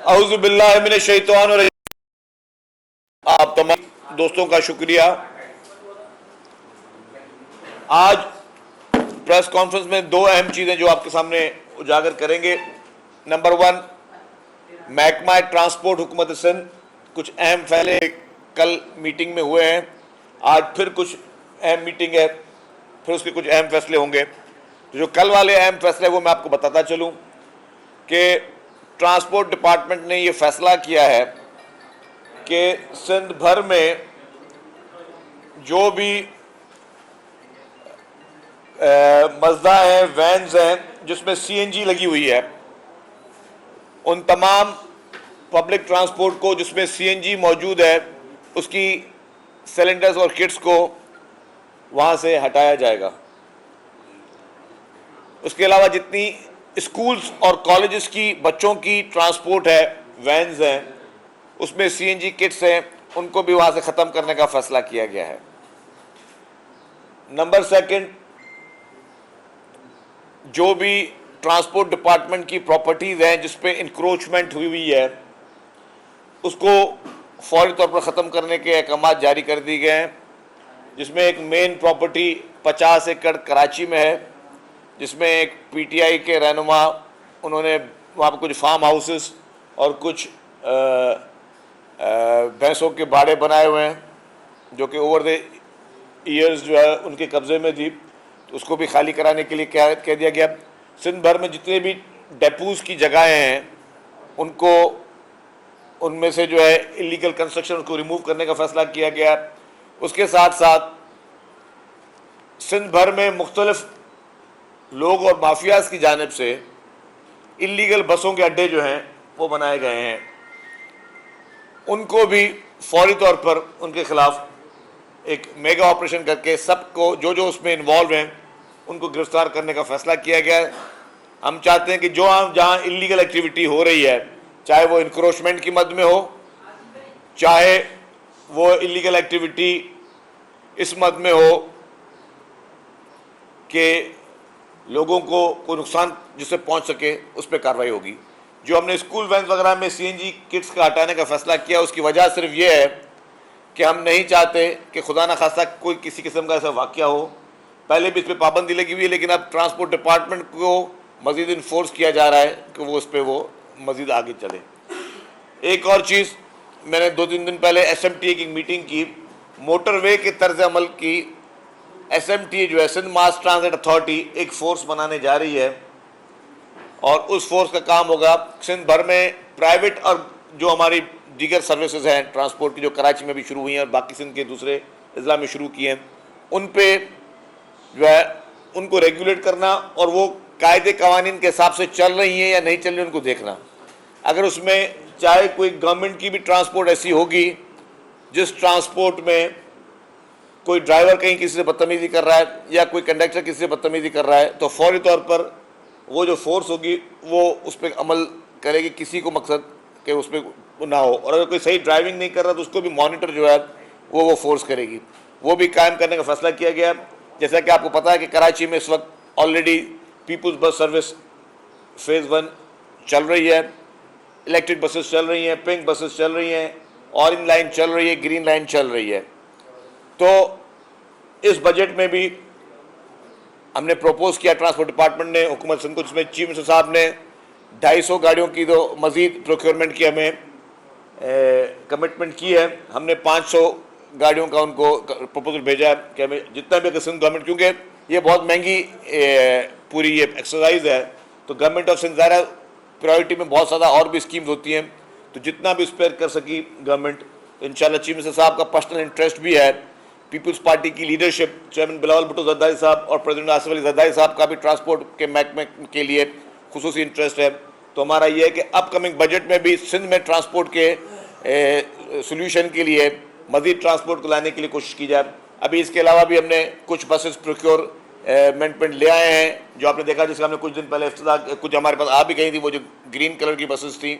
اعوذ باللہ من الشیطان الرجیم۔ آپ تمام دوستوں کا شکریہ۔ آج پریس کانفرنس میں دو اہم چیزیں جو آپ کے سامنے اجاگر کریں گے۔ نمبر 1، محکمہ ٹرانسپورٹ حکومت سندھ کچھ اہم فیصلے کل میٹنگ میں ہوئے ہیں، آج پھر کچھ اہم میٹنگ ہے، پھر اس کے کچھ اہم فیصلے ہوں گے۔ جو کل والے اہم فیصلے وہ میں آپ کو بتاتا چلوں کہ ٹرانسپورٹ ڈپارٹمنٹ نے یہ فیصلہ کیا ہے کہ سندھ بھر میں جو بھی مزدہ ہیں، وینز ہیں جس میں سی این جی لگی ہوئی ہے، ان تمام پبلک ٹرانسپورٹ کو جس میں سی این جی موجود ہے اس کی سلنڈرز اور کٹس کو وہاں سے ہٹایا جائے گا۔ اس کے علاوہ جتنی اسکولز اور کالجز کی بچوں کی ٹرانسپورٹ ہے، وینز ہیں، اس میں سی این جی کٹس ہیں، ان کو بھی وہاں سے ختم کرنے کا فیصلہ کیا گیا ہے۔ نمبر 2، جو بھی ٹرانسپورٹ ڈپارٹمنٹ کی پراپرٹیز ہیں جس پہ انکروچمنٹ ہوئی ہے اس کو فوری طور پر ختم کرنے کے احکامات جاری کر دی گئے ہیں، جس میں ایک مین پراپرٹی 50 ایکڑ کراچی میں ہے، جس میں ایک پی ٹی آئی کے رہنما انہوں نے وہاں پہ کچھ فارم ہاؤسز اور کچھ بھینسوں کے باڑے بنائے ہوئے ہیں جو کہ اوور دی ایئرز جو ہے ان کے قبضے میں تھی، تو اس کو بھی خالی کرانے کے لیے کہہ دیا گیا۔ سندھ بھر میں جتنے بھی ڈیپوز کی جگہیں ہیں ان کو ان میں سے جو ہے اللیگل کنسٹرکشن کو ریموو کرنے کا فیصلہ کیا گیا۔ اس کے ساتھ ساتھ سندھ بھر میں مختلف لوگ اور مافیاز کی جانب سے اللیگل بسوں کے اڈے جو ہیں وہ بنائے گئے ہیں، ان کو بھی فوری طور پر ان کے خلاف ایک میگا آپریشن کر کے سب کو جو اس میں انوالو ہیں ان کو گرفتار کرنے کا فیصلہ کیا گیا ہے۔ ہم چاہتے ہیں کہ جہاں اللیگل ایکٹیویٹی ہو رہی ہے، چاہے وہ انکروچمنٹ کی مد میں ہو، چاہے وہ اللیگل ایکٹیویٹی اس مد میں ہو کہ لوگوں کو کوئی نقصان جس سے پہنچ سکے، اس پہ کارروائی ہوگی۔ جو ہم نے اسکول وینز وغیرہ میں سی این جی کٹس کا ہٹانے کا فیصلہ کیا، اس کی وجہ صرف یہ ہے کہ ہم نہیں چاہتے کہ خدا نہ خواستہ کوئی کسی قسم کا ایسا واقعہ ہو۔ پہلے بھی اس پہ پابندی لگی ہوئی ہے، لیکن اب ٹرانسپورٹ ڈپارٹمنٹ کو مزید انفورس کیا جا رہا ہے کہ وہ اس پہ وہ مزید آگے چلے۔ ایک اور چیز، میں نے 2-3 دن پہلے ایس ایم ٹی اے کی میٹنگ کی، موٹر وے کے طرز عمل کی ایس ایم ٹی جو ہے سندھ ماس ٹرانزٹ اتھارٹی ایک فورس بنانے جا رہی ہے، اور اس فورس کا کام ہوگا سندھ بھر میں پرائیویٹ اور جو ہماری دیگر سروسز ہیں ٹرانسپورٹ کی جو کراچی میں بھی شروع ہوئی ہیں اور باقی سندھ کے دوسرے اضلاع میں شروع کی ہیں، ان پہ جو ہے ان کو ریگولیٹ کرنا اور وہ قاعدے قوانین کے حساب سے چل رہی ہیں یا نہیں چل رہی ان کو دیکھنا۔ اگر اس میں چاہے کوئی گورنمنٹ کی بھی ٹرانسپورٹ ایسی ہوگی جس ٹرانسپورٹ میں کوئی ڈرائیور کہیں کسی سے بدتمیزی کر رہا ہے یا کوئی کنڈکٹر کسی سے بدتمیزی کر رہا ہے، تو فوری طور پر وہ جو فورس ہوگی وہ اس پہ عمل کرے گی، کسی کو مقصد کہ اس پہ نہ ہو، اور اگر کوئی صحیح ڈرائیونگ نہیں کر رہا تو اس کو بھی مانیٹر جو ہے وہ فورس کرے گی، وہ بھی قائم کرنے کا فیصلہ کیا گیا۔ جیسا کہ آپ کو پتہ ہے کہ کراچی میں اس وقت already peoples bus service phase 1 چل رہی ہے، الیکٹرک بسز چل رہی ہیں، پنک بسز چل رہی ہیں، اورنج لائن چل رہی ہے، گرین لائن چل رہی ہے۔ تو اس بجٹ میں بھی ہم نے پروپوز کیا، ٹرانسپورٹ ڈپارٹمنٹ نے حکومت سندھ کو، جس میں چیف منسٹر صاحب نے 250 گاڑیوں کی تو مزید پروکیورمنٹ کی ہمیں کمٹمنٹ کی ہے۔ ہم نے 500 گاڑیوں کا ان کو پروپوزل بھیجا ہے کہ ہمیں جتنا بھی سندھ گورنمنٹ، کیونکہ یہ بہت مہنگی پوری یہ ایکسرسائز ہے، تو گورنمنٹ آف سندھ ظاہر ہے پرائیورٹی میں بہت زیادہ اور بھی اسکیمز ہوتی ہیں، تو جتنا بھی اسپیئر کر سکی گورنمنٹ، انشاءاللہ چیف منسٹر صاحب کا پرسنل انٹرسٹ بھی ہے، پیپلز پارٹی کی لیڈرشپ چیئرمین بلاول بھٹو زرداری صاحب اور پریزیڈنٹ آصف علی زرداری صاحب کا بھی ٹرانسپورٹ کے محکمے کے لیے خصوصی انٹرسٹ ہے۔ تو ہمارا یہ ہے کہ اپ کمنگ بجٹ میں بھی سندھ میں ٹرانسپورٹ کے سولوشن کے لیے مزید ٹرانسپورٹ کو لانے کے لیے کوشش کی جائے۔ ابھی اس کے علاوہ بھی ہم نے کچھ بسز پروکیورمنٹ لے آئے ہیں، جو آپ نے دیکھا جس کا ہم نے کچھ دن پہلے کچھ ہمارے پاس آ بھی گئی تھی، وہ جو گرین کلر کی بسز تھیں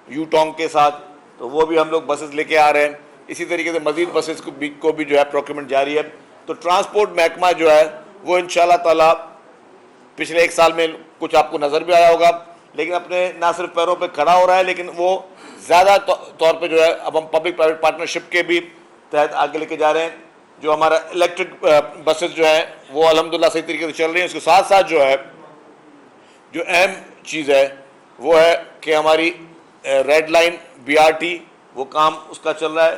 یو ٹانگ کے ساتھ، تو وہ بھی ہم لوگ بسز لے کے آ رہے ہیں۔ اسی طریقے سے مزید بسز کو بھی جو ہے پروکیورمنٹ جاری ہے۔ تو ٹرانسپورٹ محکمہ جو ہے وہ انشاءاللہ تعالی پچھلے 1 سال میں کچھ آپ کو نظر بھی آیا ہوگا، لیکن اپنے نہ صرف پیروں پہ کھڑا ہو رہا ہے لیکن وہ زیادہ طور پہ جو ہے اب ہم پبلک پرائیویٹ پارٹنرشپ کے بھی تحت آگے لے کے جا رہے ہیں. جو ہمارا الیکٹرک بسز جو ہیں وہ الحمدللہ صحیح طریقے سے چل رہی ہیں. اس کے ساتھ ساتھ جو ہے جو اہم چیز ہے وہ ہے کہ ہماری red line B R T وہ کام اس کا چل رہا ہے.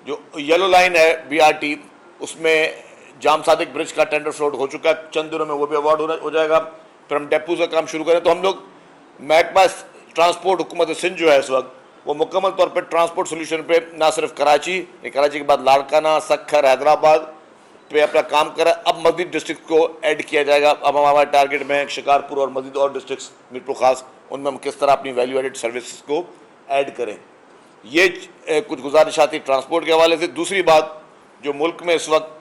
جو یلو لائن ہے بی آر ٹی اس میں جام صادق برج کا ٹینڈر فلوٹ ہو چکا ہے, چند دنوں میں وہ بھی ایوارڈ ہو جائے گا. پھر ہم ڈیپوز کا کام شروع کریں. تو ہم لوگ محکمہ ٹرانسپورٹ حکومت سندھ جو ہے اس وقت وہ مکمل طور پہ ٹرانسپورٹ سولوشن پہ نہ صرف کراچی کے بعد لاڑکانہ, سکھر, حیدرآباد پہ اپنا کام کرا. اب مزید ڈسٹرکٹ کو ایڈ کیا جائے گا. اب ہمارے ٹارگیٹ میں شکارپور اور مزید اور ڈسٹرکٹس میرپور خاص, ان میں ہم کس طرح اپنی ویلیو ایڈڈ سروسز کو ایڈ کریں. یہ کچھ گزارشات تھی ٹرانسپورٹ کے حوالے سے. دوسری بات جو ملک میں اس وقت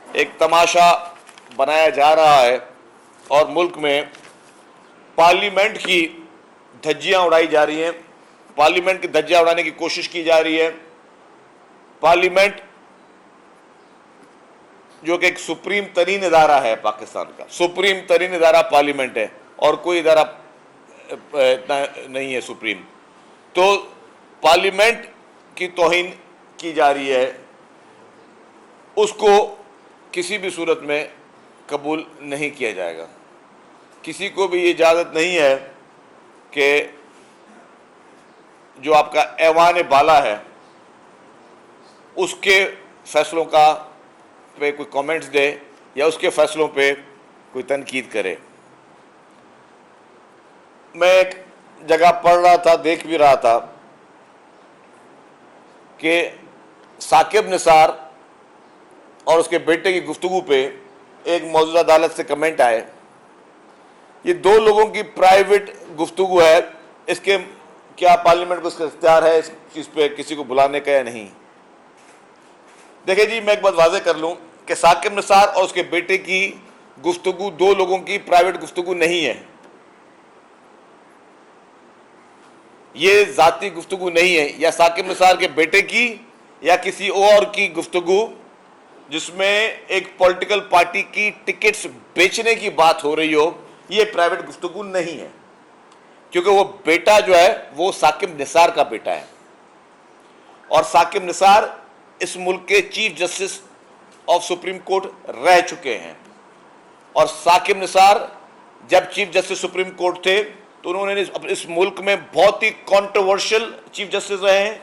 ایک تماشا بنایا جا رہا ہے اور ملک میں پارلیمنٹ کی دھجیاں اڑائی جا رہی ہیں, پارلیمنٹ کی دھجیاں اڑانے کی کوشش کی جا رہی ہے. پارلیمنٹ جو کہ ایک سپریم ترین ادارہ ہے پاکستان کا, سپریم ترین ادارہ پارلیمنٹ ہے اور کوئی ادارہ اتنا نہیں ہے سپریم. تو پارلیمنٹ کی توہین کی جا رہی ہے, اس کو کسی بھی صورت میں قبول نہیں کیا جائے گا. کسی کو بھی یہ اجازت نہیں ہے کہ جو آپ کا ایوان بالا ہے اس کے فیصلوں کا پہ کوئی کامنٹس دے یا اس کے فیصلوں پہ کوئی تنقید کرے. میں ایک جگہ پڑھ رہا تھا, دیکھ بھی رہا تھا کہ ثاقب نثار اور اس کے بیٹے کی گفتگو پہ ایک موجودہ عدالت سے کمنٹ آئے. یہ دو لوگوں کی پرائیویٹ گفتگو ہے, اس کے کیا پارلیمنٹ کو اس کا اختیار ہے اس چیز پہ کسی کو بلانے کا یا نہیں. دیکھیں جی, میں ایک بات واضح کر لوں کہ ثاقب نثار اور اس کے بیٹے کی گفتگو دو لوگوں کی پرائیویٹ گفتگو نہیں ہے. یہ ذاتی گفتگو نہیں ہے, یا ثاقب نثار کے بیٹے کی یا کسی اور کی گفتگو جس میں ایک پولیٹیکل پارٹی کی ٹکٹس بیچنے کی بات ہو رہی ہو, یہ پرائیویٹ گفتگو نہیں ہے. کیونکہ وہ بیٹا جو ہے وہ ثاقب نثار کا بیٹا ہے, اور ثاقب نثار اس ملک کے chief justice of supreme court رہ چکے ہیں. اور ثاقب نثار جب چیف جسٹس سپریم کورٹ تھے تو انہوں نے اس ملک میں بہت ہی کنٹروورشل چیف جسٹس رہے ہیں,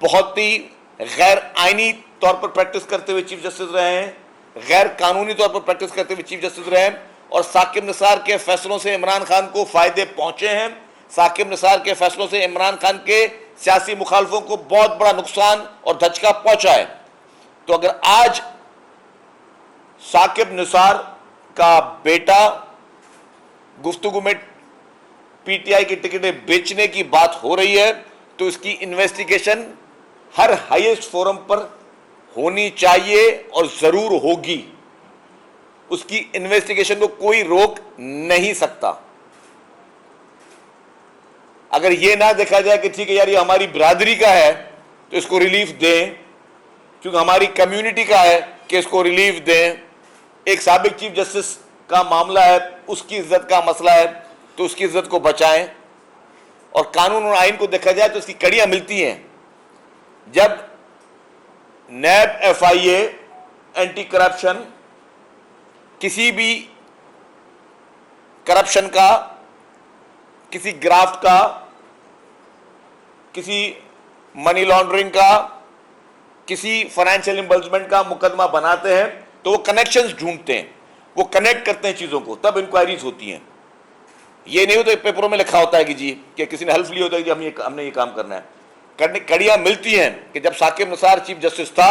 بہت ہی غیر آئینی طور پر پریکٹس کرتے ہوئے چیف جسٹس رہے ہیں, غیر قانونی طور پر پریکٹس کرتے ہوئے چیف جسٹس رہے ہیں. اور ثاقب نثار کے فیصلوں سے عمران خان کو فائدے پہنچے ہیں. ثاقب نثار کے فیصلوں سے عمران خان کے سیاسی مخالفوں کو بہت بڑا نقصان اور دھچکا پہنچا ہے. تو اگر آج ثاقب نثار کا بیٹا گفتگو میں پی ٹی آئی کی ٹکٹیں بیچنے کی بات ہو رہی ہے تو اس کی انویسٹیگیشن ہر ہائیسٹ فورم پر ہونی چاہیے اور ضرور ہوگی. اس کی انویسٹیگیشن کو کوئی روک نہیں سکتا. اگر یہ نہ دیکھا جائے کہ ٹھیک ہے یار یہ ہماری برادری کا ہے تو اس کو ریلیف دیں, کیونکہ ہماری کمیونٹی کا ہے کہ اس کو ریلیف دیں. ایک سابق چیف جسٹس کا معاملہ ہے, اس کی عزت کا مسئلہ ہے تو اس کی عزت کو بچائیں. اور قانون اور آئین کو دیکھا جائے تو اس کی کڑیاں ملتی ہیں. جب نیب, ایف آئی اے, اینٹی کرپشن, کسی بھی کرپشن کا, کسی گرافٹ کا, کسی منی لانڈرنگ کا, کسی فائنینشیل امبلسمنٹ کا مقدمہ بناتے ہیں تو وہ کنیکشنز ڈھونڈتے ہیں, وہ کنیکٹ کرتے ہیں چیزوں کو, تب انکوائریز ہوتی ہیں. یہ نہیں ہوتا پیپروں میں لکھا ہوتا ہے کہ جی کہ کسی نے حلف لیا ہوتا ہے کہ ہم نے یہ کام کرنا ہے. کڑیاں ملتی ہیں کہ جب ثاقب نثار چیف جسٹس تھا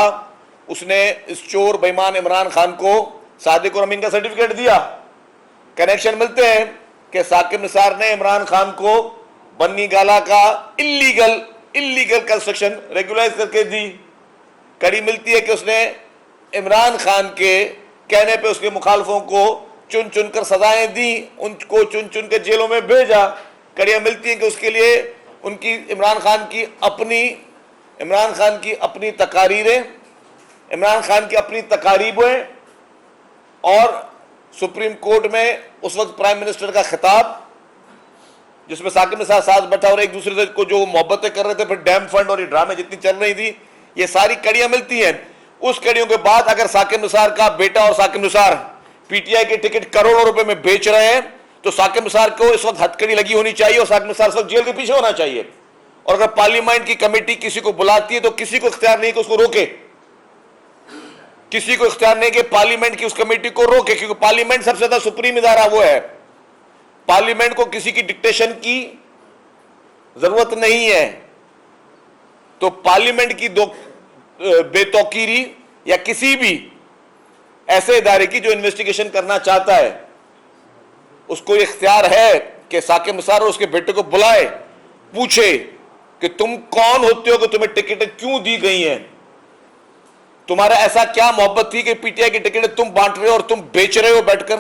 اس نے اس چور بےمان عمران خان کو صادق اور امین کا سرٹیفکیٹ دیا. کنیکشن ملتے ہیں کہ ثاقب نثار نے عمران خان کو بنی گالا کا اللیگل کنسٹرکشن ریگولائز کر کے دی. کڑی ملتی ہے کہ اس نے عمران خان کے کہنے پہ اس کے مخالفوں کو چن چن کر سزائیں دی, ان کو چن چن کے جیلوں میں بھیجا. کڑیاں ملتی ہیں کہ اس کے لیے ان کی عمران خان کی اپنی تقاریریں, عمران خان کی اپنی تقاریبیں اور سپریم کورٹ میں اس وقت پرائم منسٹر کا خطاب جس میں ثاقب نثار ساتھ بیٹھا اور ایک دوسرے سے کو جو محبتیں کر رہے تھے, پھر ڈیم فنڈ اور یہ ڈرامے جتنی چل رہی تھی, یہ ساری کڑیاں ملتی ہیں. اس کڑیوں کے بعد اگر ثاقب نثار کا بیٹا اور Saqib Nisar P T I کے ٹکٹ کروڑوں روپے میں بیچ رہے ہیں, تو ثاقب نثار کو اس وقت ہتھکڑی لگی ہونی چاہیے اور ثاقب نثار اس وقت جیل کے پیچھے ہونا چاہیے. اور اگر پارلیمنٹ کی کمیٹی کسی کو بلاتی ہے تو کسی کو اختیار نہیں کہ اس کو روکے, کسی کو اختیار نہیں کہ پارلیمنٹ کی اس کمیٹی کو روکے, کیونکہ پارلیمنٹ سب سے زیادہ سپریم ادارہ وہ ہے. پارلیمنٹ کو کسی کی ڈکٹیشن کی ضرورت نہیں ہے. تو پارلیمنٹ کی بے توقیری یا کسی بھی ایسے ادارے کی جو انویسٹیگیشن کرنا چاہتا ہے, اس کو یہ اختیار ہے کہ ثاقب نثار اور اس کے بیٹے کو بلائے, پوچھے کہ تم کون ہوتے ہو کہ تمہیں ٹکٹیں کیوں دی گئی ہیں, تمہارا ایسا کیا محبت تھی کہ پی ٹی آئی کی ٹکٹیں تم بانٹ رہے ہو اور تم بیچ رہے ہو, بیٹھ کر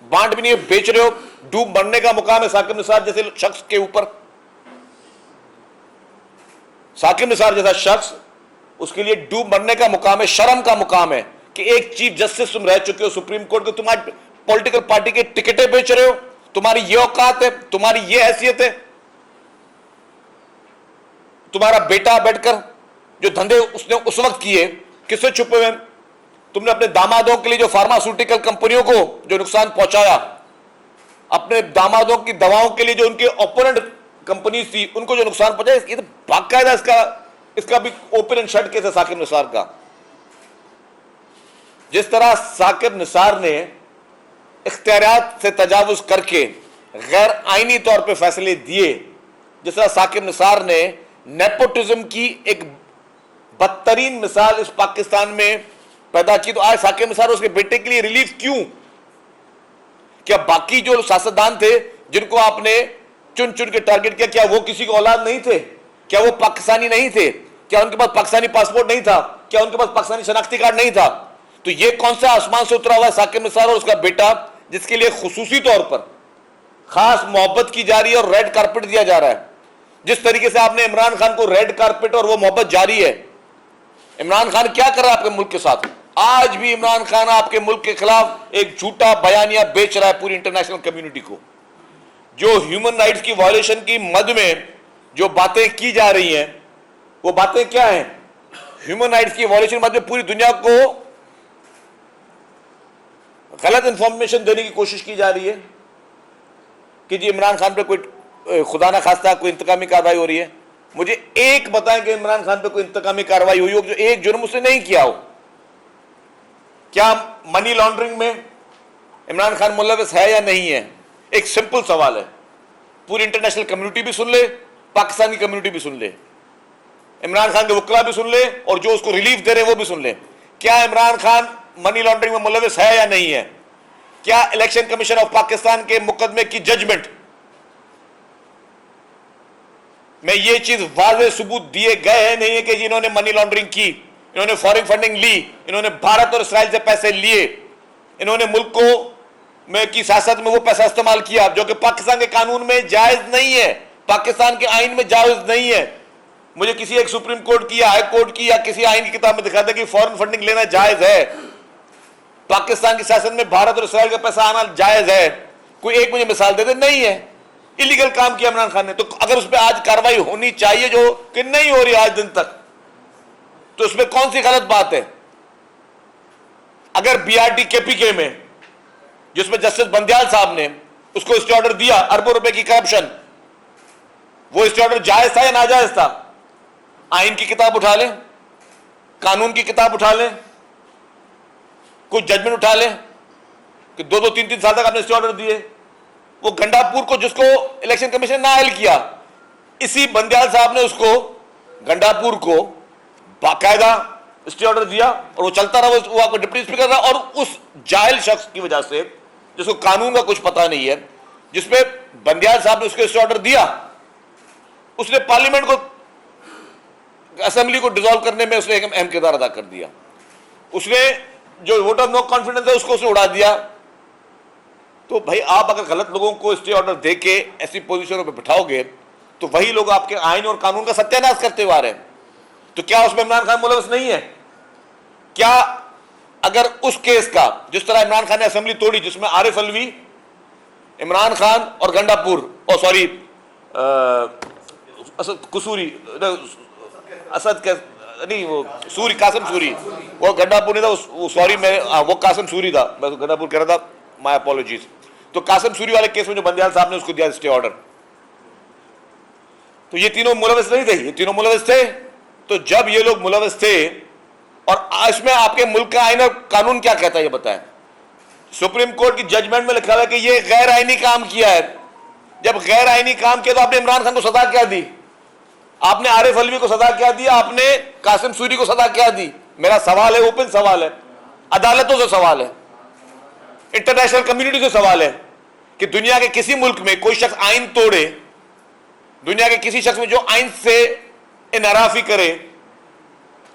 بانٹ بھی نہیں بیچ رہے ہو. ڈوب مرنے کا مقام ہے ثاقب نثار جیسے شخص کے اوپر. ثاقب نثار جیسا شخص, اس کے لیے ڈوب مرنے کا مقام ہے, شرم کا مقام ہے کہ ایک چیف جسٹس تم رہ چکے ہو سپریم کورٹ کے, تم آج پولیٹیکل پارٹی کے ٹکٹیں بیچ رہے ہو, تمہاری یہ اوقات ہے, تمہاری یہ حیثیت ہے. تمہارا بیٹا بیٹھ کر جو دھندے اس نے اس وقت کیے, کس سے چھپے ہوئے, تم نے اپنے دامادوں کے لیے جو فارماسیوٹیکل کمپنیوں کو جو نقصان پہنچایا, اپنے دامادوں کی دواؤں کے لیے جو ان کے اوپوننٹ کمپنیز تھی ان کو جو نقصان پہنچایا, یہ تو باقاعدہ اس کا بھی اوپن اینڈ شٹ کیس ہے ثاقب نثار کا. جس طرح ثاقب نثار نے اختیارات سے تجاوز کر کے غیر آئینی طور پہ فیصلے دیے, جس طرح ثاقب نثار نے نیپوٹزم کی ایک بدترین مثال اس پاکستان میں پیدا کی, تو آج ثاقب نثار اس کے بیٹے کے لیے ریلیف کیوں؟ کیا باقی جو سیاستدان تھے جن کو آپ نے چن چن کے ٹارگٹ کیا, کیا وہ کسی کو اولاد نہیں تھے؟ کیا وہ پاکستانی نہیں تھے؟ کیا ان کے پاس پاکستانی پاسپورٹ نہیں تھا؟ کیا ان کے پاس پاکستانی شناختی کارڈ نہیں تھا؟ تو یہ کون سا آسمان سے اترا ہوا ہے ثاقب نثار اور اس کا بیٹا, جس کے لیے خصوصی طور پر خاص محبت کی جا رہی ہے اور ریڈ کارپٹ دیا جا رہا ہے. جس طریقے سے آپ نے عمران خان کو ریڈ کارپٹ اور وہ محبت جاری ہے. عمران خان کیا کر رہا ہے آپ کے ملک کے ساتھ؟ آج بھی عمران خان آپ کے ملک کے خلاف ایک جھوٹا بیانیہ بیچ رہا ہے پوری انٹرنیشنل کمیونٹی کو. جو ہیومن رائٹس کی وائلیشن کی مد میں جو باتیں کی جا رہی ہیں, وہ باتیں کیا ہیں؟ ہیومن رائٹس کی وائلیشن مد میں پوری دنیا کو غلط انفارمیشن دینے کی کوشش کی جا رہی ہے کہ جی عمران خان پہ کوئی خدا نہ خواستہ کوئی انتقامی کارروائی ہو رہی ہے. مجھے ایک بتائیں کہ عمران خان پہ کوئی انتقامی کارروائی ہوئی ہو جو ایک جرم اس نے نہیں کیا ہو. کیا منی لانڈرنگ میں عمران خان ملوث ہے یا نہیں ہے؟ ایک سمپل سوال ہے. پوری انٹرنیشنل کمیونٹی بھی سن لے, پاکستانی کمیونٹی بھی سن لے, عمران خان کے وکلا بھی سن لے, اور جو اس کو ریلیف دے رہے وہ بھی سن لے. کیا عمران خان منی لانڈرنگ میں ملوث ہے یا نہیں ہے؟ کیا الیکشن کمیشن آف پاکستان کے مقدمے کی ججمنٹ میں یہ چیز واضح ثبوت دیے گئے ہیں نہیں ہے کہ جنہوں نے منی لانڈرنگ کی, انہوں نے فارن فنڈنگ لی, انہوں نے بھارت اور اسرائیل سے پیسے لیے, انہوں نے ملکوں میں کی سیاست میں وہ پیسہ استعمال کیا جو کہ پاکستان کے قانون میں جائز نہیں ہے, پاکستان کے آئین میں جائز نہیں ہے. مجھے کسی ایک سپریم کورٹ کی یا ہائی کورٹ کی یا کسی آئین کی کتاب میں دکھا دے کہ فارن فنڈنگ لینا جائز ہے, پاکستان کی سیاست میں بھارت اور اسرائیل کا پیسہ آنا جائز ہے. کوئی ایک مجھے مثال دے دے. نہیں ہے, ایلیگل کام کیا عمران خان نے. تو اگر اس پہ آج کاروائی ہونی چاہیے جو کہ نہیں ہو رہی آج دن تک, تو اس میں کون سی غلط بات ہے؟ اگر بی آر ٹی کے پی کے میں جس میں جسٹس بندیال صاحب نے اس کو اسٹے آرڈر دیا اربوں روپے کی کرپشن, وہ اسٹے آرڈر جائز تھا یا ناجائز تھا؟ آئین کی کتاب اٹھا لیں, قانون کی کتاب اٹھا لیں, کچھ ججمنٹ اٹھا لیں کہ 2-3 سال تک آپ نے اسٹے آرڈر دیے. وہ گنڈاپور کو جس کو الیکشن کمیشن نے نااہل کیا, اسی بندیال صاحب نے اس کو گنڈاپور کو باقاعدہ اسٹے آرڈر دیا اور وہ چلتا رہا, وہ آپ کو ڈپٹی اسپیکر رہا. اور اس جاہل شخص کی وجہ سے جس کو قانون کا کچھ پتہ نہیں ہے, جس پہ بندیال صاحب نے اس کو اسٹے آرڈر دیا, اس نے پارلیمنٹ کو اسمبلی کو ڈیزالو کرنے میں اس نے ایک اہم کردار ادا کر دیا. اس نے جو ووٹ آف نو کانفیڈنس ہے اس کو اس نے اڑا دیا. تو بھائی آپ اگر غلط لوگوں کو اسٹے آرڈر دے کے ایسی پوزیشنوں پہ بٹھاؤ گے تو وہی لوگ آپ کے آئین اور قانون کا ستیہ ناش کرتے ہوئے آ رہے ہیں. تو کیا اس میں عمران خان ملوث نہیں ہے؟ کیا اگر اس کیس کا جس طرح عمران خان نے اسمبلی توڑی جس میں عارف الوی, عمران خان اور اسد قصوری، اسد نہیں وہ سوری، قاسم سوری، وہ گنڈا پور نہیں تھا وہ، سوری میں وہ قاسم سوری تھا، میں تو گنڈا پور کہہ رہا تھا، مائی اپولوجیز. تو قاسم سوری والے کیس میں جو بندیال صاحب نے اس کو دیا اسٹے آرڈر، تو یہ تینوں ملوث نہیں تھے، یہ تینوں ملوث تھے. تو جب یہ لوگ ملوث تھے، اور اس میں آپ کے ملک کا آئین اور قانون کیا کہتا ہے یہ بتائیں. سپریم کورٹ کی ججمنٹ میں لکھا ہے کہ یہ غیر آئینی کام کیا ہے. جب غیر آئینی کام کیا تو آپ نے عمران خان کو سزا کیا دی؟ آپ نے عارف علوی کو سزا کیا دی؟ آپ نے قاسم سوری کو سزا کیا دی؟ میرا سوال ہے، اوپن سوال ہے، عدالتوں سے سوال ہے، انٹرنیشنل کمیونٹی سے سوال ہے کہ دنیا کے کسی ملک میں کوئی شخص آئین توڑے، دنیا کے کسی شخص میں جو آئین سے انحرافی کرے،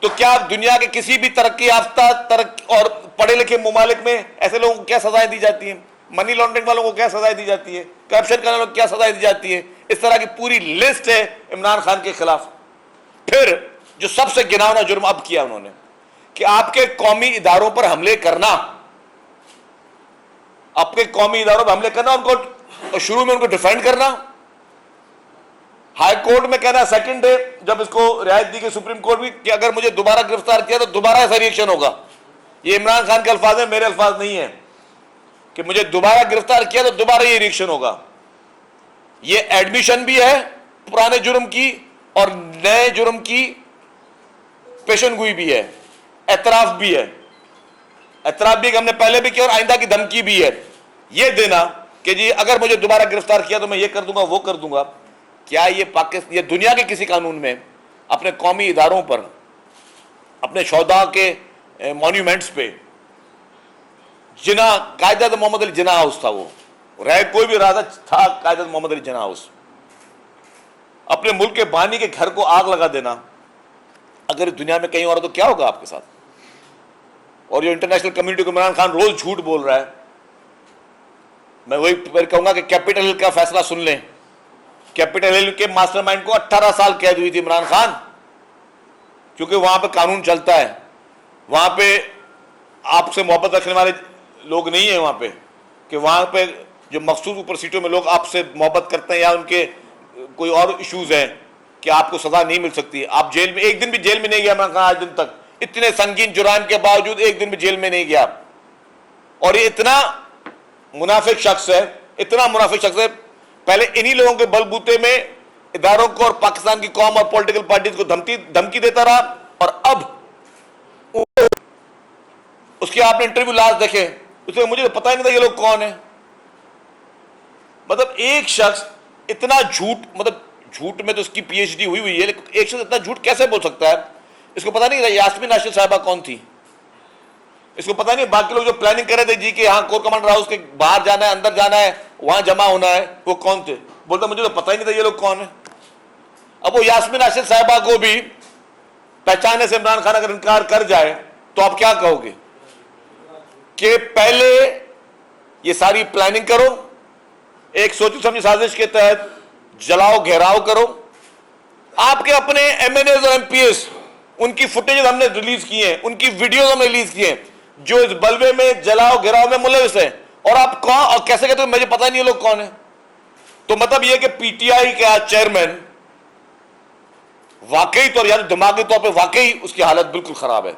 تو کیا دنیا کے کسی بھی ترقی یافتہ اور پڑھے لکھے ممالک میں ایسے لوگوں کو کیا سزائیں دی جاتی ہیں؟ منی لانڈرنگ والوں کو کیا سزائیں دی جاتی ہے؟ کرپشن کرنے والوں کو کیا سزائیں دی جاتی ہے؟ اس طرح کی پوری لسٹ ہے عمران خان کے خلاف. پھر جو سب سے گناؤنا جرم اب کیا انہوں نے کہ آپ کے قومی اداروں پر حملے کرنا، آپ کے قومی اداروں پر حملے کرنا، ان کو شروع میں ان کو ڈیفینڈ کرنا. ہائی کورٹ میں کہنا سیکنڈ ڈے جب اس کو رعایت دی گئی سپریم کورٹ بھی کہ اگر مجھے دوبارہ گرفتار کیا تو دوبارہ ایسا ریئیکشن ہوگا. یہ عمران خان کے الفاظ ہیں، میرے الفاظ نہیں ہیں، کہ مجھے دوبارہ گرفتار کیا تو دوبارہ یہ ریئیکشن ہوگا. یہ ایڈمیشن بھی ہے پرانے جرم کی اور نئے جرم کی پیشن گوئی بھی ہے، اعتراف بھی ہے. اعتراف بھی کہ ہم نے پہلے بھی کیا اور آئندہ کی دھمکی بھی ہے. یہ دینا کہ جی اگر مجھے دوبارہ گرفتار کیا تو میں یہ کر دوں گا، وہ کر دوں گا. کیا یہ پاکستان، یہ دنیا کے کسی قانون میں اپنے قومی اداروں پر، اپنے شہداء کے مونیومنٹس پہ جناح، قائد اعظم محمد علی جناح ہاؤس تھا، وہ رہ کوئی بھی راجا تھا قائد اعظم محمد علی جناح ہاؤس، اپنے ملک کے بانی کے گھر کو آگ لگا دینا، اگر دنیا میں کہیں اور تو کیا ہوگا آپ کے ساتھ؟ اور جو انٹرنیشنل کمیونٹی کو عمران خان روز جھوٹ بول رہا ہے. میں وہی پھر کہوں گا کہ کیپٹل ہل کا فیصلہ سن لیں. کیپٹل ہل کے ماسٹر مائنڈ کو 18 سال قید ہوئی تھی عمران خان، کیونکہ وہاں پہ قانون چلتا ہے، وہاں پہ آپ سے محبت رکھنے والے لوگ نہیں ہیں، وہاں پہ کہ وہاں پہ جو مخصوص اوپر سیٹوں میں لوگ آپ سے محبت کرتے ہیں یا ان کے کوئی اور ایشوز ہیں کہ آپ کو سزا نہیں مل سکتی. آپ جیل میں ایک دن بھی جیل میں نہیں گیا عمران خان آج دن تک، اتنے سنگین جرائم کے باوجود ایک دن بھی جیل میں نہیں گیا. اور یہ اتنا منافق شخص ہے، اتنا منافق شخص ہے، پہلے انہی لوگوں کے بل بوتے میں اداروں کو اور پاکستان کی قوم اور پولیٹیکل پارٹیز کو دھمکی دیتا رہا، اور اب اس کے آپ نے انٹرویو لاسٹ دیکھے، اس میں مجھے پتہ ہی نہیں تھا یہ لوگ کون ہیں. مطلب ایک شخص اتنا جھوٹ، مطلب جھوٹ میں تو اس کی پی ایچ ڈی ہوئی ہے، لیکن ایک شخص اتنا جھوٹ کیسے بول سکتا ہے؟ اس کو پتہ نہیں یاسمین راشد صاحبہ کون تھی، اس کو پتہ نہیں باقی لوگ جو پلاننگ کر رہے تھے جی کہ ہاں کور کمانڈر ہاؤس کے باہر جانا ہے، اندر جانا ہے، وہاں جمع ہونا ہے، وہ کون تھے؟ بولتا مجھے تو پتہ ہی نہیں تھا یہ لوگ کون ہیں. اب وہ یاسمین راشد صاحبہ کو بھی پہچانے سے عمران خان اگر انکار کر جائے تو آپ کیا کہو گے؟ کہ پہلے یہ ساری پلاننگ کرو، ایک سوچی سمجھی سازش کے تحت جلاؤ گھیراؤ کرو. آپ کے اپنے ایم این ایز اور ایم پی ایس، ان کی فوٹیج ہم نے ریلیز کی ہیں، ان کی ویڈیوز ہم نے ریلیز کی ہیں جو اس بلوے میں جلاؤ گھیراؤ میں ملوث ہیں، اور آپ کون اور کیسے کہتے ہیں مجھے پتہ نہیں یہ لوگ کون ہیں؟ تو مطلب یہ کہ پی ٹی آئی کے آج چیئرمین واقعی طور یعنی دماغی طور پہ واقعی اس کی حالت بالکل خراب ہے.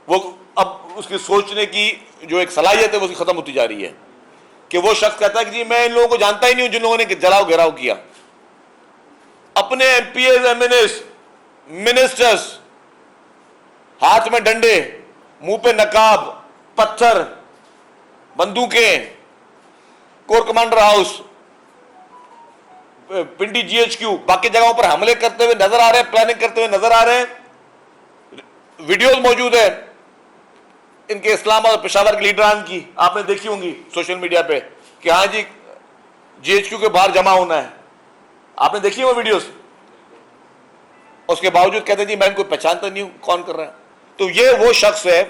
وہ اب اس کی سوچنے کی جو ایک صلاحیت ہے وہ اس کی ختم ہوتی جا رہی ہے کہ وہ شخص کہتا ہے کہ جی میں ان لوگوں کو جانتا ہی نہیں ہوں جن لوگوں نے جلاؤ گھیراؤ کیا. اپنے M P as, M N S, ministers, ہاتھ میں ڈنڈے، منہ پہ نقاب، پتھر، بندوقیں، corps commander house, Pindi G H Q, باقی جگہوں پر حملے کرتے ہوئے نظر آ رہے ہیں، پلاننگ کرتے ہوئے نظر آ رہے ہیں. ویڈیوز موجود ہیں ان کے اسلام آباد اور پشاور کے لیڈران کی، آپ نے دیکھی ہوں گی سوشل میڈیا پہ کہ ہاں جی جی ایچ کیو کے باہر جمع ہونا ہے. آپ نے دیکھی وہ ویڈیوز؟ اس کے باوجود کہتے ہیں جی میں ان کو پہچانتا نہیں ہوں کون کر رہا ہے. تو یہ وہ شخص ہے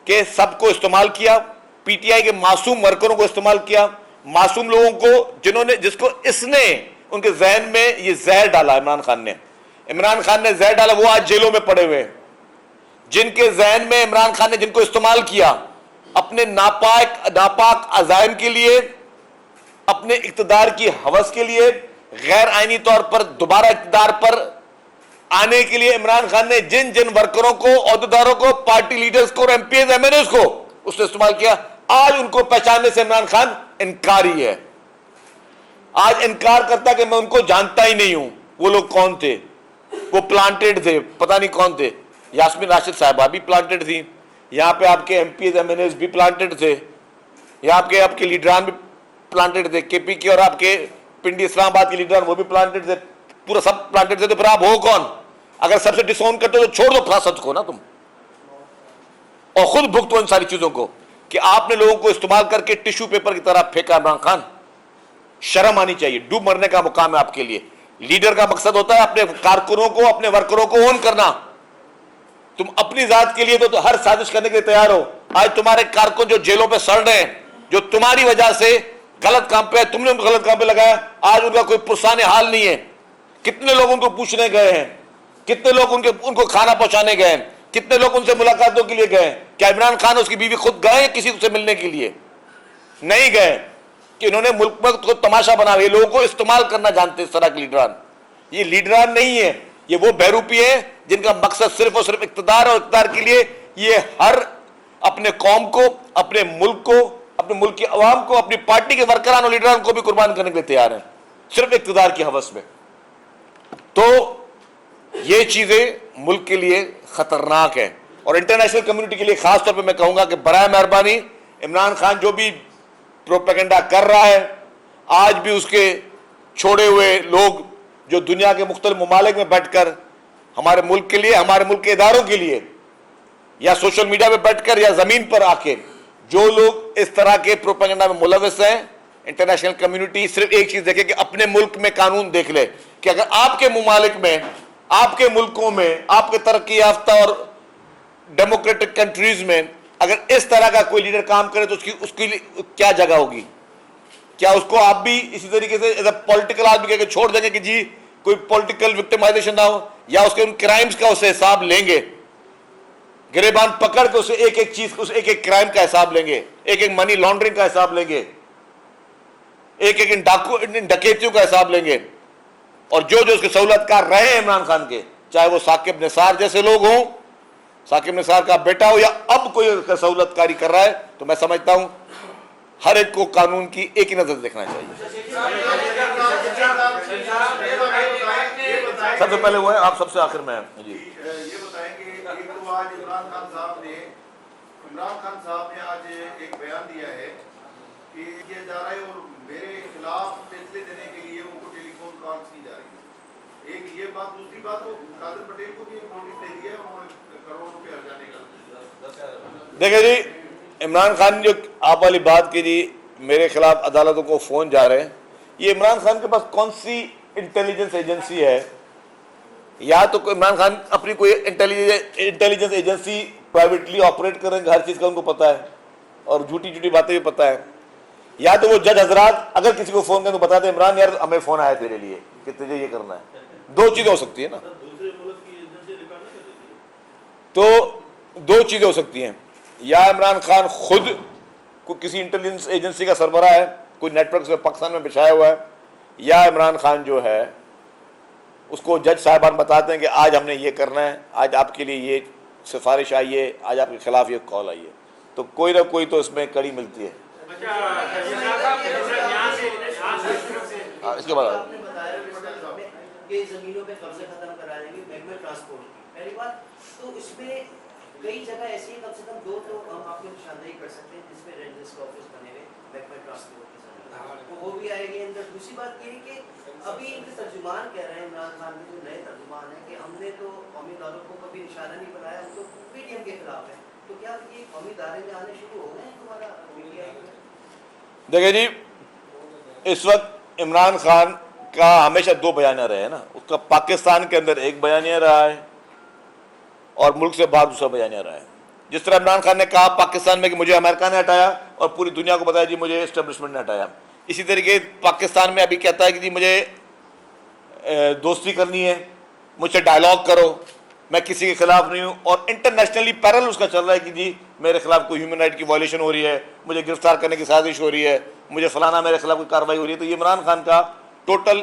کہ سب کو استعمال کیا، پی ٹی آئی کے معصوم ورکروں کو استعمال کیا، معصوم لوگوں کو جنہوں نے، جس کو اس نے ان کے ذہن میں یہ زہر ڈالا. عمران خان نے زہر ڈالا، وہ آج جیلوں میں پڑے ہوئے. جن کے ذہن میں عمران خان نے جن کو استعمال کیا اپنے ناپاک عزائم کے لیے، اپنے اقتدار کی ہوس کے لیے، غیر آئینی طور پر دوبارہ اقتدار پر آنے کے لیے عمران خان نے جن جن ورکروں کو، عہدیداروں کو، پارٹی لیڈرز کو اور ایم پی ایز ایم این ایز کو اس نے استعمال کیا، آج ان کو پہچاننے سے عمران خان انکاری ہے. آج انکار کرتا کہ میں ان کو جانتا ہی نہیں ہوں. وہ لوگ کون تھے؟ وہ پلانٹڈ تھے، پتہ نہیں کون تھے. یاسمین راشد صاحبہ بھی پلانٹڈ تھی، یہاں پہ آپ کے ایم پی ایز ایم این ایز بھی پلانٹڈ تھے، یہاں آپ کے لیڈران بھی پلانٹڈ تھے، کے پی کے اور آپ کے پنڈی اسلام آباد کے لیڈران وہ بھی پلانٹڈ تھے، پورا سب پلانٹڈ تھے. تو پھر آپ ہو کون؟ اگر سب سے ڈس اون کرتے ہو تو چھوڑ دو فراست کو نا تم، اور خود بھگتو ان ساری چیزوں کو کہ آپ نے لوگوں کو استعمال کر کے ٹشو پیپر کی طرح پھینکا. عمران خان شرم آنی چاہیے. ڈوب مرنے کا مقام ہے آپ کے لیے. لیڈر کا مقصد ہوتا ہے اپنے کارکنوں کو، اپنے ورکروں کو اون کرنا. تم اپنی ذات کے لیے تو ہر سازش کرنے کے لیے تیار ہو. آج تمہارے کارکن جو جیلوں پہ سڑ رہے ہیں، جو تمہاری وجہ سے غلط کام پہ، تم نے ان کو غلط کام پہ لگایا، آج ان کا کوئی پرسان حال نہیں ہے. کتنے لوگ ان کو پوچھنے گئے ہیں، کتنے لوگ ان کو کھانا پہنچانے گئے ہیں، کتنے لوگ ان سے ملاقاتوں کے لیے گئے ہیں. کیا عمران خان اور اس کی بیوی خود گئے کسی سے ملنے کے لیے؟ نہیں گئے. کہ انہوں نے ملک میں کو تماشا بنا ہوا. یہ لوگوں کو استعمال کرنا جانتے اس طرح کے لیڈران. یہ لیڈران نہیں ہے، یہ وہ بہروپی ہیں جن کا مقصد صرف اور صرف اقتدار، اور اقتدار کے لیے یہ ہر اپنے قوم کو، اپنے ملک کو، اپنے ملک کی عوام کو، اپنی پارٹی کے ورکران اور لیڈران کو بھی قربان کرنے کے لیے تیار ہیں، صرف اقتدار کی ہوس میں. تو یہ چیزیں ملک کے لیے خطرناک ہیں. اور انٹرنیشنل کمیونٹی کے لیے خاص طور پہ میں کہوں گا کہ برائے مہربانی عمران خان جو بھی پروپیگنڈا کر رہا ہے، آج بھی اس کے چھوڑے ہوئے لوگ جو دنیا کے مختلف ممالک میں بیٹھ کر ہمارے ملک کے لیے، ہمارے ملک کے اداروں کے لیے، یا سوشل میڈیا پہ بیٹھ کر یا زمین پر آ کے جو لوگ اس طرح کے پروپیگنڈا میں ملوث ہیں، انٹرنیشنل کمیونٹی صرف ایک چیز دیکھے کہ اپنے ملک میں قانون دیکھ لے کہ اگر آپ کے ممالک میں، آپ کے ملکوں میں، آپ کے ترقی یافتہ اور ڈیموکریٹک کنٹریز میں اگر اس طرح کا کوئی لیڈر کام کرے تو اس کی کیا جگہ ہوگی. کیا اس کو آپ بھی اسی طریقے سے ایز اے پولیٹیکل آدمی کہہ کے چھوڑ دیں گے کہ جی کوئی پولیٹیکل وکٹمائزیشن نہ ہو، یا اس کے ان کرائمز کا اسے حساب لیں گے، گریبان پکڑ کے اسے ایک ایک چیز، اسے ایک ایک کرائم کا حساب لیں گے، ایک ایک منی لانڈرنگ کا حساب لیں گے، ایک ایک ان ڈکیتیوں کا حساب لیں گے. اور جو اس کے سہولت کار رہے ہیں عمران خان کے، چاہے وہ ثاقب نثار جیسے لوگ ہوں، ثاقب نثار کا بیٹا ہو، یا اب کوئی سہولت کاری کر رہا ہے، تو میں سمجھتا ہوں ہر ایک کو قانون کی ایک ہی نظر دیکھنا چاہیے. سب سے پہلے وہ ہے، آپ سب سے آخر میں ہیں. جی یہ بتائیں کہ ایک تو آج عمران خان صاحب نے آج ایک بیان دیا ہے کہ یہ جا رہا ہے اور میرے خلاف فیصلے دینے کے لیے ان کو ٹیلی فون کالز کی جا رہی ہے. ایک یہ بات. دوسری بات تو قادر پٹیل کو بھی ایک نوٹس دے دیا ہے انہوں نے کروڑوں روپے ہرجانے کا. دیکھیں جی، عمران خان جو آپ والی بات کی جی میرے خلاف عدالتوں کو فون جا رہے ہیں، یہ عمران خان کے پاس کون سی انٹیلیجنس ایجنسی ہے؟ یا تو عمران خان اپنی کوئی انٹیلیجنس ایجنسی پرائیویٹلی آپریٹ کر رہے ہیں، ہر چیز کا ان کو پتہ ہے اور جھوٹی جھوٹی باتیں بھی پتہ ہے. یا تو وہ جج حضرات اگر کسی کو فون کریں تو بتاتے ہیں عمران یار ہمیں فون آیا تیرے لیے کہ تجھے یہ کرنا ہے. دو چیزیں ہو سکتی ہیں نا، تو دو چیزیں ہو سکتی ہیں. یا عمران خان خود کو کسی انٹیلیجنس ایجنسی کا سربراہ ہے، کوئی نیٹ ورک پاکستان میں بچھایا ہوا ہے، یا عمران خان جو ہے اس کو جج صاحبان بتاتے ہیں کہ آج ہم نے یہ کرنا ہے، آج آپ کے لیے یہ سفارش آئی ہے، آج آپ کے خلاف یہ کال آئی ہے. تو کوئی نہ کوئی تو اس میں کڑی ملتی ہے. اس کے بعد کہ زمینوں پہ قبضے ختم کرا دیں گے محکمہ ٹرانسپورٹ کی. پہلی بات تو اس میں کئی جگہ ایسی کم سے کم دو تو ہم آپ کو نشاندہی کر سکتے ہیں جس میں رینجرز کا آفس بنے ہوئے محکمہ ٹرانسپورٹ کی زمین تو وہ بھی آئے گی اندر. دوسری بات یہ ہے کہ ابھی ان کے ترجمان کہہ رہے ہیں عمران خان کے جو نئے ترجمان ہیں کہ ہم نے تو قومی اداروں کو کبھی نشانہ نہیں بنایا، ہم تو پی ٹی ایم کے خلاف ہیں. تو کیا یہ قومی ادارے میں آنے شروع ہو گئے ہیں تمہارا میڈیا میں؟ دیکھیں جی، اس وقت عمران خان کا ہمیشہ دو بیانیہ رہے ہیں نا. اس کا پاکستان کے اندر ایک بیانیہ رہا ہے اور ملک سے باہر دوسرا بیانیہ رہا ہے. جس طرح عمران خان نے کہا پاکستان میں کہ مجھے امریکہ نے ہٹایا اور پوری دنیا کو بتایا جی مجھے اسٹیبلشمنٹ نے ہٹایا، اسی طریقے پاکستان میں ابھی کہتا ہے کہ جی مجھے دوستی کرنی ہے، مجھ سے ڈائلاگ کرو، میں کسی کے خلاف نہیں ہوں. اور انٹرنیشنلی پیرل اس کا چل رہا ہے کہ جی میرے خلاف کوئی ہیومن رائٹ کی وائلیشن ہو رہی ہے، مجھے گرفتار کرنے کی سازش ہو رہی ہے، مجھے فلانا میرے خلاف کوئی کارروائی ہو رہی ہے. تو یہ عمران خان کا ٹوٹل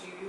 CU